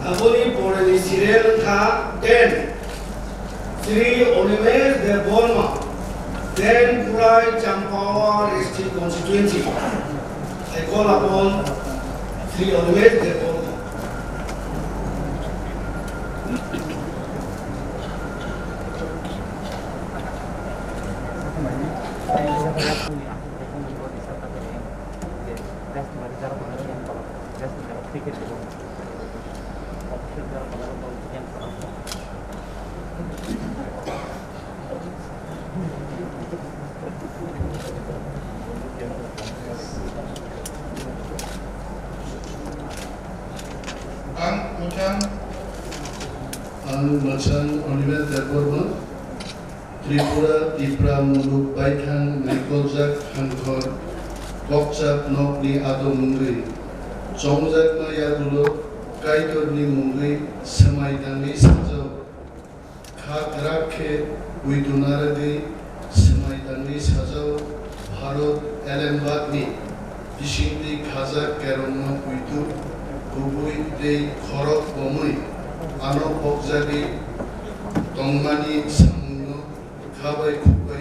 Aboni Poreli Sirel Tha 10 Sri Onimesh Deborma 10 Purai Champawar ST constituency. I call upon Sri Onimesh Deborma. Machan Onimesh Deborma Tripura Tipra Muluk Baikhan Nikolzak Hankor Kokchap Nokni Ado Mungri Jongjak Maya Dulo Kaikorni Mungri Semaidani Sajo Khakrakhe Uidunaradi Semaidani Sajo Bharot Elembagni Dishindi Khazak Keromno Uidu Gubui Dei Khorok Bomui Ano Pokjadi Tongmani Samuno Kabai Kubai